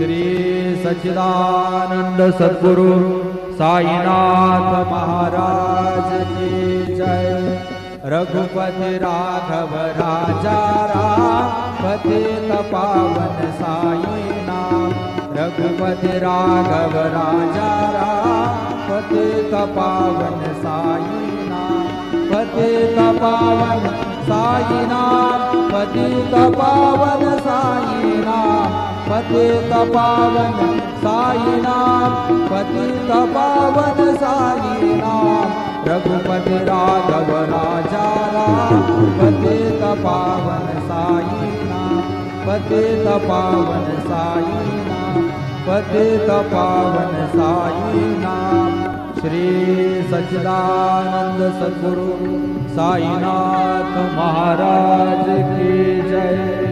श्री सच्चिदानंद सद्गुरु साईनाथ महाराज की जय। रघुपति राघव राजा राम पतित पावन साई नाम। रघुपति राघव राजा राम पतित पावन साई नाम। पतित पावन साई नाम। पतित पावन साई नाम। पतित पावन साई नाम। पतित पावन साई नाम। रघुपति राघव राजा राम पतित पावन साई नाम। पतित पावन साई नाम। पतित पावन साई नाम। श्री सच्चिदानंद सद्गुरु साईनाथ महाराज की जय।